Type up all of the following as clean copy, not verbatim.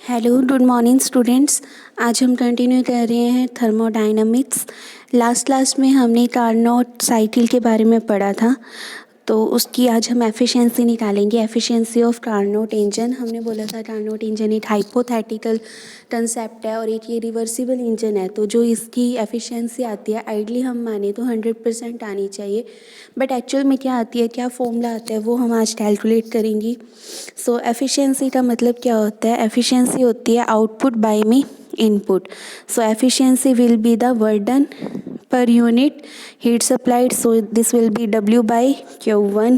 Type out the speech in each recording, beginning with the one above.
Hello good morning students. आज हम continue कर रहे हैं थर्मोडायनामिक्स। लास्ट क्लास में हमने कार्नोट साइकिल के बारे में पढ़ा था, तो उसकी आज हम एफिशिएंसी निकालेंगे। Efficiency of Carnot engine. हमने बोला था कार्नोट इंजन एक हाइपोथेटिकल कंसेप्ट है और एक ये रिवर्सिबल इंजन है, तो जो इसकी एफिशिएंसी आती है आइडली हम माने तो 100% आनी चाहिए, बट एक्चुअल में क्या आती है, क्या फॉर्मूला आता है, वो हम आज कैलकुलेट करेंगी। सो एफिशिएंसी का मतलब क्या होता है? एफिशिएंसी होती है आउटपुट बाय में input. So efficiency will be the work done per unit heat supplied, so this will be W by Q1।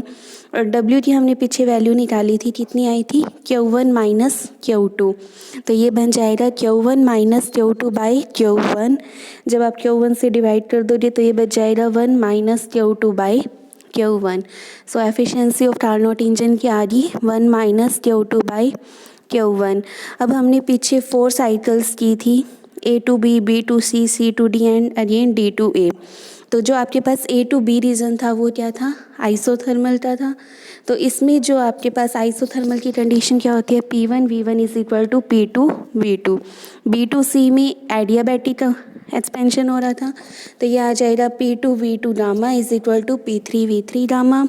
और W की हमने पीछे वैल्यू निकाली थी, कितनी आई थी? Q1 minus Q2। तो ये बन जाएगा Q1 minus Q2 by Q1। जब आप Q1 से डिवाइड कर दोगे तो ये बच जाएगा 1 minus Q2 by Q1। So efficiency of Carnot engine की आ गई 1 माइनस Q2 बाई Q1। अब हमने पीछे 4 साइकिल्स की थी, A to B, B to C, C to D and again D to A। तो जो आपके पास A to B रीजन था वो क्या था? आइसोथर्मल का था। तो इसमें जो आपके पास आइसोथर्मल की कंडीशन क्या होती है? P1 V1 is equal to P2 V2। B to C में एडियाबैटिक एक्सपेंशन हो रहा था, तो ये आ जाएगा P2 V2 gamma is equal to P3 V3 gamma.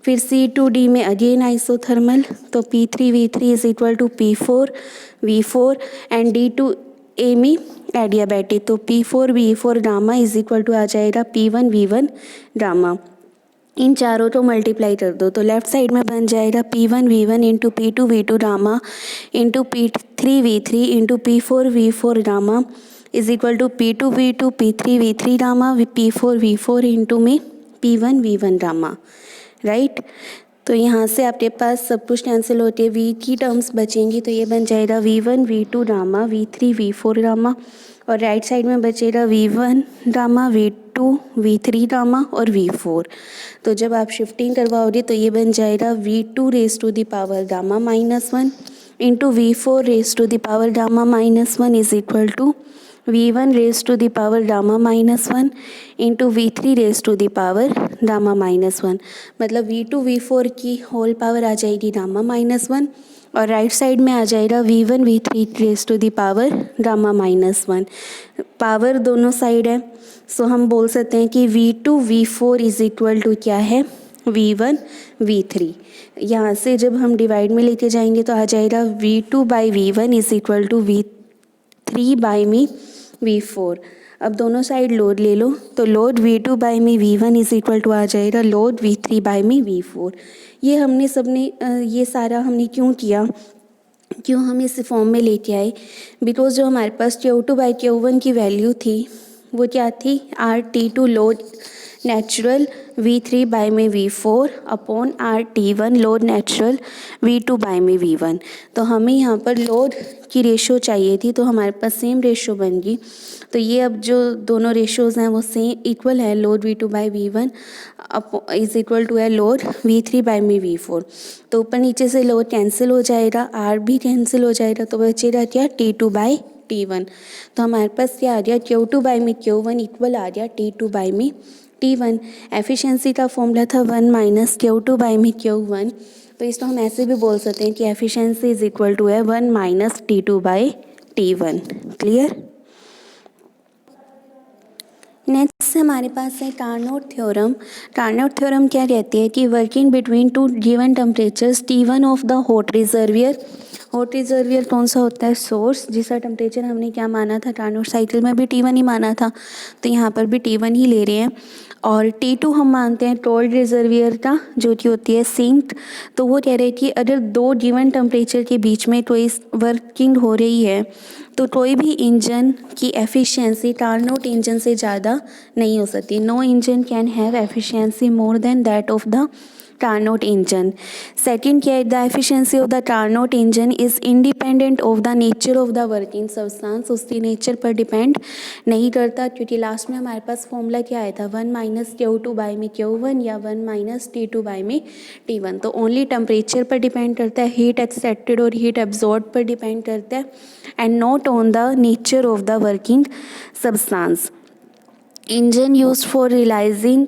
फिर C to D में अगेन आइसोथर्मल, तो P3 V3 is equal to P4 V4 and D to A में एडियाबैटिक, तो P4 V4 gamma is equal to आ जाएगा P1 V1 gamma. इन चारों को multiply कर दो तो लेफ्ट साइड में बन जाएगा P1 V1 into P2 V2 gamma into P3 V3 into P4 V4 gamma is equal to P2 V2 P3 V3 gamma P4 V4 into में P1 V1 गामा, राइट। तो यहाँ से आपके पास सब कुछ कैंसिल होते हैं, V की टर्म्स बचेंगी, तो ये बन जाएगा V1 V2 gamma V3 V4 gamma, और राइट साइड में बचेगा V1 gamma V2 V3 gamma और V4। तो जब आप शिफ्टिंग करवाओगे तो ये बन जाएगा V2 raise to the power gamma -1 into V4 raise to the power gamma -1 is equal to V1 raise to the power gamma -1 into V3 raise to the power gamma -1। मतलब V2 V4 की whole power आ जाएगी gamma -1 और right side में आ जाएगा V1 V3 raise to the power gamma -1। Power दोनों side है, so हम बोल सकते हैं कि V2 V4 is equal to क्या है? V1 V3। यहाँ से जब हम डिवाइड में लेके जाएंगे तो आ जाएगा V2 by V1 is equal to V3 by में V4। अब दोनों साइड लोड ले लो, तो लोड V2 बाई में V1 इज इक्वल टू आ जाएगा लोड V3 बाई में V4। ये हमने सबने ये सारा हमने क्यों किया, क्यों हम इस फॉर्म में लेके आए? बिकॉज जो हमारे पास Q2 बाई Q1 की वैल्यू थी वो क्या थी? RT2 load natural V3 by में V4 upon RT1 load natural V2 by में V1। तो हमें यहाँ पर लोड की रेशो चाहिए थी, तो हमारे पास सेम रेशो बन गई। तो ये अब जो दोनों रेशोज़ हैं वो सेम इक्वल है, लोड V2 by V1 is equal to है लोड V3 बाई में V4। तो ऊपर नीचे से लोड कैंसिल हो जाएगा, R भी कैंसिल हो जाएगा, तो बचेगा क्या? T2 by T1। तो हमारे पास क्या आ गया? Q2 बाई में Q1 इक्वल आ गया T2 बाई में T1। एफिशिएंसी का फॉर्मूला था 1 माइनस Q2 बाई में Q1, तो इसको हम ऐसे भी बोल सकते हैं कि एफिशिएंसी इज इक्वल टू है 1 minus T2 by T1। Clear? Next हमारे पास है कार्नोट थ्योरम। कार्नोट थ्योरम क्या कहती है कि working between two given temperatures T1 of the hot reservoir. Hot reservoir कौन सा होता है? सोर्स, जिसका टेम्परेचर हमने क्या माना था? कार्नोट साइकिल में भी T1 ही माना था, तो यहाँ पर भी T1 ही ले रहे हैं। और T2 हम मानते हैं कोल्ड रिजर्वियर का, जो कि होती है सिंक। तो वो कह रहे हैं कि अगर दो गिवन टेम्परेचर के बीच में कोई वर्किंग हो रही है तो कोई भी इंजन की एफिशिएंसी कार्नोट इंजन से ज़्यादा नहीं हो सकती। No engine can have efficiency more than that of the Carnot engine. Second क्या है? The efficiency of the Carnot engine is independent of the nature of the working substance. उसकी nature पर depend नहीं करता, क्योंकि लास्ट में हमारे पास formula क्या आया था? 1 माइनस Q2 बाई में Q1 या 1 माइनस T2 बाई में T1। तो ओनली टेम्परेचर पर डिपेंड करता है, हीट एक्सेप्टेड और हीट एब्जॉर्ब पर डिपेंड करता है, and not on the nature of the working substance. Engine use for realising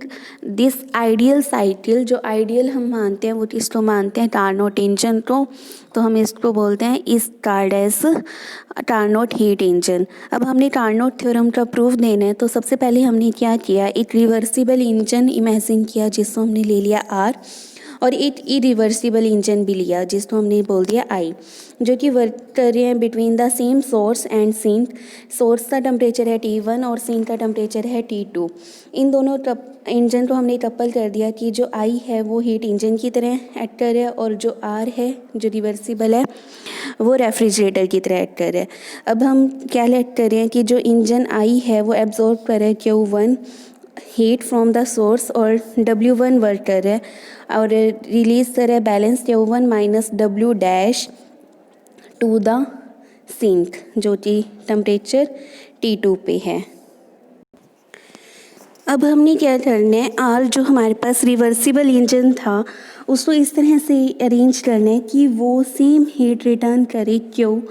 this ideal cycle, जो आइडियल हम मानते हैं वो इसको मानते हैं कार्नोट इंजन को, तो हम इसको बोलते हैं इस card as Carnot heat engine. अब हमने कार्नोट थ्योरम का प्रूफ देना है, तो सबसे पहले हमने क्या किया, एक रिवर्सिबल इंजन इमेजिन किया जिसको हमने ले लिया आर, और एक इरिवर्सिबल इंजन भी लिया जिसको हमने बोल दिया आई, जो कि वर्क कर रहे हैं between the same source and sink. Source का टेम्परेचर है T1 और सिंक का टेम्परेचर है T2। इन दोनों इंजन को हमने कपल कर दिया कि जो आई है वो हीट इंजन की तरह एक्ट कर रहा है, और जो आर है जो रिवर्सिबल है वो रेफ्रिजरेटर की तरह एक्ट कर रहा है। अब हम क्या लेट कर रहे हैं कि जो इंजन आई है वो एब्जॉर्ब कर रहा है Q1 heat from the source, और W1 वर्क कर रहा है और रिलीज कर रहा है balance Q1 minus W dash to the sink, जो कि टेम्परेचर T2 पे है। अब हमने क्या करना है, आर जो हमारे पास रिवर्सिबल इंजन था उसको इस तरह से अरेंज करना है कि वो सेम हीट रिटर्न करे Q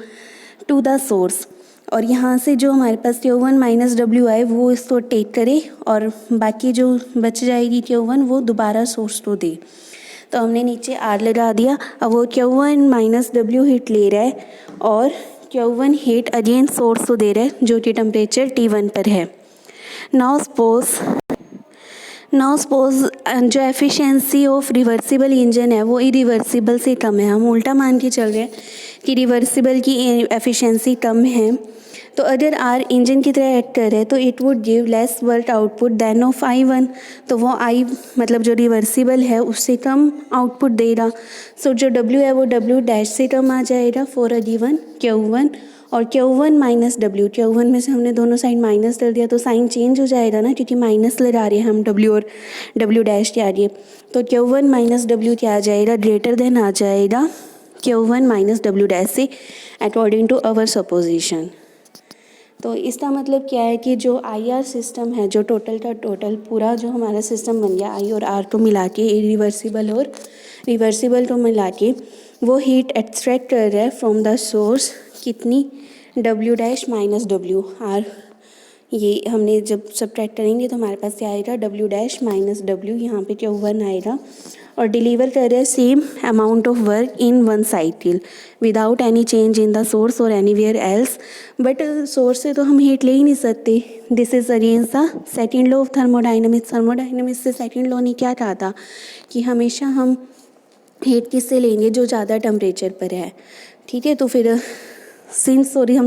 टू द सोर्स, और यहाँ से जो हमारे पास Q1 माइनस W आए वो इसको टेक करे, और बाकी जो बच जाएगी Q1 वो दोबारा सोर्स को दे। तो हमने नीचे आर लगा दिया, अब वो Q1 माइनस W हीट ले रहा है और Q1 हीट अगेन सोर्स को दे रहा है जो कि टेम्परेचर T1 पर है। नाउ सपोज जो एफिशिएंसी ऑफ रिवर्सिबल इंजन है वो इरिवर्सिबल से कम है। हम उल्टा मान के चल रहे हैं कि रिवर्सिबल की एफिशिएंसी कम है, तो अगर आर इंजन की तरह एक्ट करे तो it would give less work output than of I1, तो वो आई मतलब जो रिवर्सिबल है उससे कम आउटपुट देगा। सो जो W है वो W डैश से कम आ जाएगा फॉर अ गिवन Q1, और Q1 माइनस W, Q1 में से हमने दोनों साइड माइनस कर दिया तो साइन चेंज हो जाएगा ना, क्योंकि माइनस लगा रहे हैं हम W और W डैश के आगे, तो Q1 माइनस W क्या आ जाएगा, ग्रेटर देन आ जाएगा Q1 माइनस W डैश से अकॉर्डिंग टू अवर सपोजिशन। तो इसका मतलब क्या है कि जो IR सिस्टम है, जो टोटल का टोटल पूरा जो हमारा सिस्टम बन गया I और R को मिला के, इरिवर्सिबल और रिवर्सिबल को मिला के, वो हीट एक्सट्रैक्ट कर रहा है फ्रॉम द सोर्स कितनी, W dash minus W R, ये हमने जब सब्ट्रैक्ट करेंगे तो हमारे पास क्या आएगा, W डैश माइनस W, यहाँ पे Q1 आएगा, और डिलीवर कर रहे हैं same amount of work in one cycle without any change in the source और एनीवेयर एल्स। बट सोर्स से तो हम हीट ले ही नहीं सकते, this is against the second law of thermodynamics. Thermodynamics से सेकेंड लॉ ने क्या कहा था कि हमेशा हम हीट किससे लेंगे, जो ज़्यादा टेम्परेचर पर है, ठीक है। तो फिर हम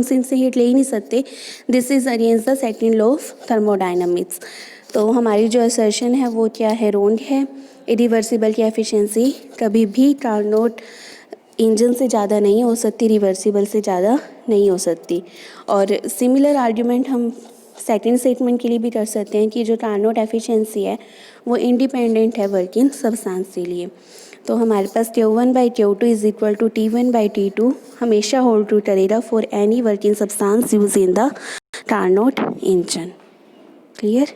सिंस से हीट ले ही नहीं सकते, this is against the second law of thermodynamics. तो हमारी जो असर्शन है वो क्या है, रॉन्ग है। इरिवर्सिबल की एफिशिएंसी कभी भी कार्नोट इंजन से ज़्यादा नहीं हो सकती, रिवर्सिबल से ज़्यादा नहीं हो सकती। और सिमिलर आर्ग्यूमेंट हम सेकंड स्टेटमेंट के लिए भी कर सकते हैं कि जो कार्नोट एफिशिएंसी है वो इंडिपेंडेंट है वर्किंग सब्सटेंस के लिए। तो हमारे पास Q1 by Q2 is equal to T1 by T2 हमेशा होल्ड ट्रू करेगा for any working substance use in the Carnot engine. Clear.